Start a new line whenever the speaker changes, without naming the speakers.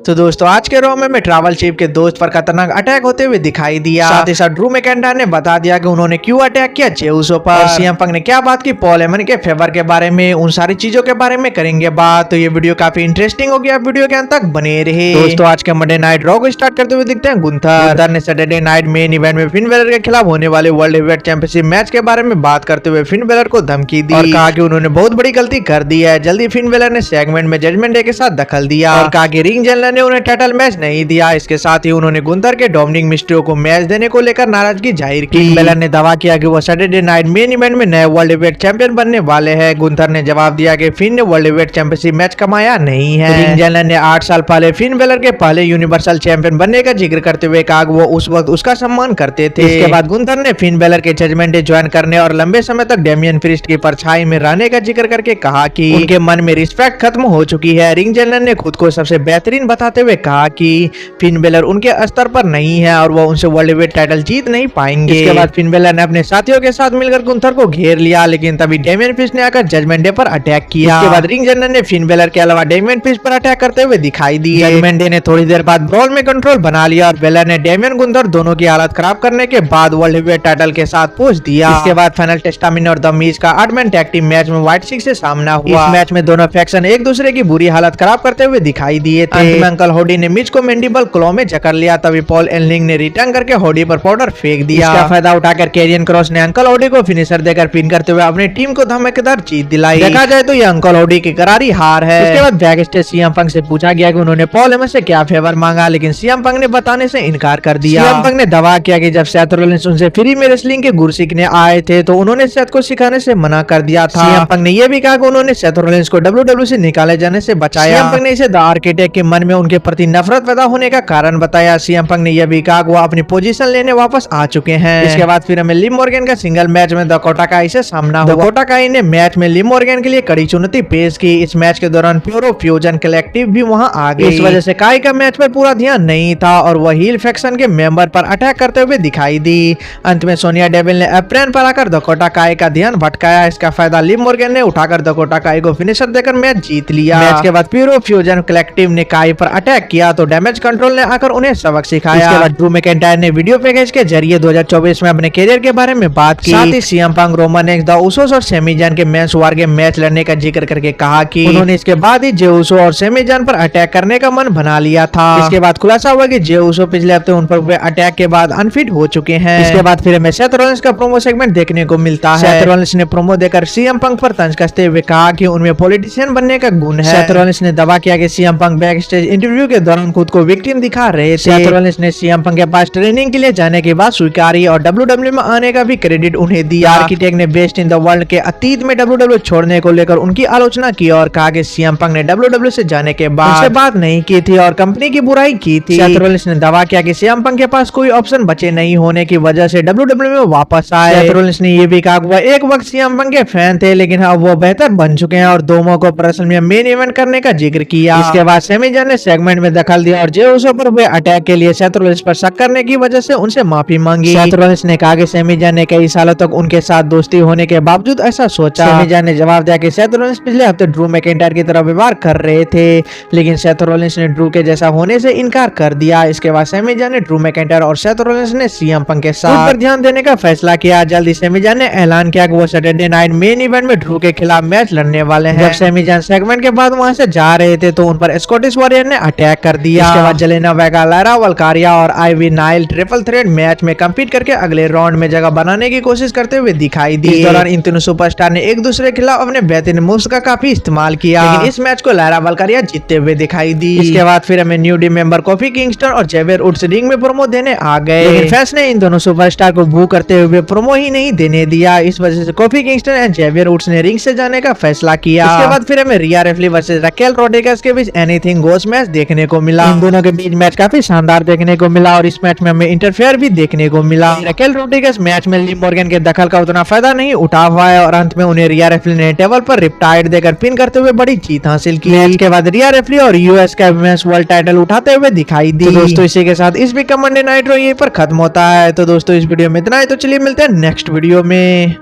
तो दोस्तों आज के रॉ में ट्रैवल चीफ के दोस्त पर खतरनाक अटैक होते हुए दिखाई दिया। साथ ही साथ ड्रू मैकिंटायर ने बता दिया कि उन्होंने क्यों अटैक किया जे उसो पर। सीएम पंक ने क्या बात की पॉल हेमन के फेवर के बारे में, उन सारी चीजों के बारे में करेंगे बात। तो ये वीडियो काफी इंटरेस्टिंग होगी, आप वीडियो के अंत तक बने रहे। दोस्तों आज के मंडे नाइट रॉ को स्टार्ट करते हुए दिखते हैं गुंथर ने सैटरडे नाइट मेन इवेंट में फिन बेलर के खिलाफ होने वाले वर्ल्ड हेवीवेट चैंपियनशिप मैच के बारे में बात करते हुए फिन बेलर को धमकी दी और कहा कि उन्होंने बहुत बड़ी गलती कर दी है। जल्दी फिन बेलर ने सेगमेंट में जजमेंट डे के साथ दखल दिया और कहा कि रिंग जनरल ने उन्हें टाइटल मैच नहीं दिया। इसके साथ ही उन्होंने गुंथर के डोमिनिक मिस्ट्रियो को मैच देने को लेकर नाराजगी जाहिर की। फिन बेलर ने दावा किया कि वो सैटरडे नाइट मेन इवेंट में नए वर्ल्ड हेवीवेट चैंपियन बनने वाले हैं। गुंथर ने जवाब दिया कि फिन ने वर्ल्ड हेवीवेट चैंपियनशिप मैच कमाया नहीं है। रिंग जनरल ने 8 साल पहले फिन बेलर के पहले यूनिवर्सल चैंपियन बनने का जिक्र करते हुए कहा कि वो उस वक्त उसका सम्मान करते थे। इसके बाद गुंथर ने फिन बेलर के जजमेंट डे ज्वाइन करने और लंबे समय तक डेमियन प्रीस्ट की परछाई में रहने का जिक्र करके कहा कि उनके मन में रिस्पेक्ट खत्म हो चुकी है। रिंग जनरल ने खुद को सबसे बेहतरीन बताते हुए कहा कि फिन बेलर उनके स्तर पर नहीं है और वो उनसे वर्ल्ड हेवीवेट टाइटल जीत नहीं पाएंगे। इसके बाद फिन बेलर ने अपने साथियों के साथ मिलकर गुंथर को घेर लिया, लेकिन तभी डेमियन प्रीस्ट ने आकर जजमेंट डे पर अटैक किया। इसके बाद रिंग जनरल ने फिन बेलर के अलावा डेमियन प्रीस्ट पर अटैक करते हुए दिखाई दिए। जजमेंट डे ने थोड़ी देर बाद ब्रॉल में कंट्रोल बना लिया और बेलर ने डेमियन गुंथर दोनों की हालत खराब करने के बाद वर्ल्ड हेवीवेट टाइटल के साथ पहुंच दिया। इसके बाद फाइनल टेस्टामिन और द मीज का 8 मैन टैग टीम मैच में व्हाइट सिक्स से सामना हुआ। इस मैच में दोनों फैक्शन एक दूसरे की बुरी हालत खराब करते हुए दिखाई दिए थे। अंत में अंकल होडी ने मिज को मैंडिबल क्लॉ में जकड़ लिया, तभी पॉल एलनिंग ने रिटर्न करके होडी पर पाउडर फेंक दिया। इसका फायदा उठाकर कैरियन क्रॉस ने अंकल होडी को फिनिशर देकर पिन करते हुए अपनी टीम को धमाकेदार जीत दिलाई। देखा जाए तो ये अंकल होडी की करारी हार है। उसके बाद बैक स्टेज सीएम पंक से पूछा गया कि उन्होंने पॉल हेमन से क्या फेवर मांगा, लेकिन सीएम पंक ने बताने से इनकार कर दिया। सीएम पंक ने दावा किया कि जब सेथ रॉलिंस उनसे फ्री में रेसलिंग के गुर सीखने आए थे तो उन्होंने सेथ को सिखाने से मना कर दिया था। सीएम पंक ने यह भी कहा कि उन्होंने सेथ रॉलिंस को डब्ल्यूडब्ल्यू से निकाले जाने से बचाया। सीएम पंक ने इसे द आर्किटेक्ट के मन में उनके प्रति नफरत पैदा होने का कारण बताया। सीएम पंक ने यह भी कहा कि वो अपनी पोजीशन लेने वापस आ चुके हैं। इसके बाद फिर हमें लिव मॉर्गन का सिंगल मैच में डकोटा काई से सामना हुआ। डकोटा काई ने मैच में लिव मॉर्गन के लिए कड़ी चुनौती पेश की। इस मैच के दौरान प्योरो फ्यूजन कलेक्टिव भी वहां आ गई। इस वजह से काई का मैच पर पूरा ध्यान नहीं था और वह हील फैक्शन के मेंबर पर अटैक करते हुए दिखाई दी। अंत में सोनिया डेविल ने एप्रन पर आकर डकोटा काई का ध्यान भटकाया। इसका फायदा लिव मॉर्गन ने उठाकर डकोटा काई को फिनिशर देकर मैच जीत लिया। मैच के बाद प्योरो फ्यूजन कलेक्टिव ने काई पर अटैक किया तो डैमेज कंट्रोल ने आकर उन्हें सबक सिखाया। इसके बाद ड्रू मैकिंटायर ने वीडियो पैकेज के जरिए 2024 में अपने कैरियर के बारे में बात की। साथ ही CM Punk, Roman Reigns, the Usos और सेमी जान के मेंस वार के मैच लड़ने का जिक्र करके कहा कि उन्होंने इसके बाद ही जे उसो और सेमी जान पर अटैक करने का मन बना लिया था। इसके बाद खुलासा हुआ कि जे उसो पिछले हफ्ते उन पर हुए अटैक के बाद अनफिट हो चुके हैं। इसके बाद फिर हमें सेथ रॉलिंस का प्रोमो सेगमेंट देखने को मिलता है। सेथ रॉलिंस ने प्रोमो देकर सीएम पंक पर तंज कसते हुए कहा कि उनमें पॉलिटिशियन बनने का गुण है। सेथ रॉलिंस ने दावा किया कि CM Punk back stage interview के दौरान खुद को विक्टिम दिखा रहे थे। सेथ रॉलिंस ने सीएम पंक के पास ट्रेनिंग के लिए जाने के बाद स्वीकारी और डब्ल्यूडब्ल्यू में आने का भी क्रेडिट उन्हें दिया। आर्किटेक्ट ने बेस्ट इन द वर्ल्ड के अतीत में डब्ल्यूडब्ल्यू छोड़ने को लेकर उनकी आलोचना की और कहा कि सीएम पंक ने डब्ल्यूडब्ल्यू से जाने के बाद उनसे बात नहीं की थी और कंपनी की बुराई की थी। सेथ रॉलिंस ने दावा किया कि सीएम पंक के पास कोई ऑप्शन बचे नहीं होने की वजह से डब्ल्यूडब्ल्यू में वापस आए। सेथ रॉलिंस ने यह भी कहा कि वह एक वक्त सीएम पंक के फैन थे, लेकिन अब वो बेहतर बन चुके हैं और दोनों को रेसलमेनिया मेन इवेंट करने का जिक्र किया। इसके बाद सेमी जान ने सेगमेंट में दखल दिया और जे उसो पर हुए अटैक के लिए सेथ रॉलिंस पर शक करने की वजह से उनसे माफी मांगी। सेथ रॉलिंस ने कहा कि सेमी जान ने कई सालों तक उनके साथ दोस्ती होने के बावजूद ऐसा सोचा। सेमी जान ने जवाब दिया कि सेथ रॉलिंस पिछले हफ्ते ड्रू मैकिंटायर की तरह व्यवहार कर रहे थे, लेकिन सेथ रॉलिंस ने ड्रू के जैसा होने से इनकार कर दिया। इसके बाद सेमी जान ने ड्रू मैकिंटायर और सेथ रॉलिंस ने सीएम पंक के साथ पर ध्यान देने का फैसला किया। जल्दी सेमी जान ने ऐलान किया कि वो सैटरडे नाइट मेन इवेंट में ड्रू के खिलाफ मैच लड़ने वाले हैं। जब सेमी जान सेगमेंट के बाद वहां से जा रहे थे तो उन पर स्कॉटिश वॉरियर ने अटैक कर दिया। इसके बाद जेलेना वेगा, लायरा वल्कारिया और Ivy Nile triple threat match में कम्पीट करके अगले राउंड में जगह बनाने की कोशिश करते हुए दिखाई दी। इस दौरान इन तीनों सुपरस्टार ने एक दूसरे के खिलाफ अपने बेहतरीन मूव्स का काफी इस्तेमाल किया, लेकिन इस मैच को लायरा वल्कारिया जीतते हुए दिखाई दी। इसके बाद फिर हमें new day member coffee Kingston और जेवियर वुड्स रिंग में प्रोमो देने आ गए, लेकिन फैंस ने इन दोनों सुपरस्टार को बू करते हुए प्रोमो ही नहीं देने दिया। इस वजह से Kofi Kingston and Xavier Woods ने रिंग से जाने का फैसला किया। इसके बाद फिर हमें Rhea Ripley versus Raquel Rodriguez के बीच एनीथिंग गोस मैच देखने को मिला। इन दोनों के बीच मैच काफी शानदार देखने को मिला और इस मैच में हमें इंटरफेयर भी देखने को मिला। रकेल रोड्रिगेज मैच में लिव मॉर्गन के दखल का उतना फायदा नहीं उठा पाया और अंत में उन्हें रिया रिप्ली ने टेबल पर रिपटाइड देकर पिन करते हुए बड़ी जीत हासिल की। मैच के बाद रिया रिप्ली और यूएस का वुमेन्स वर्ल्ड टाइटल उठाते हुए दिखाई दी। तो दोस्तों इसी के साथ इस वीक का मंडे नाइट रॉ यहीं पर खत्म होता है। तो दोस्तों इस वीडियो में इतना ही, तो चलिए मिलते हैं नेक्स्ट वीडियो में।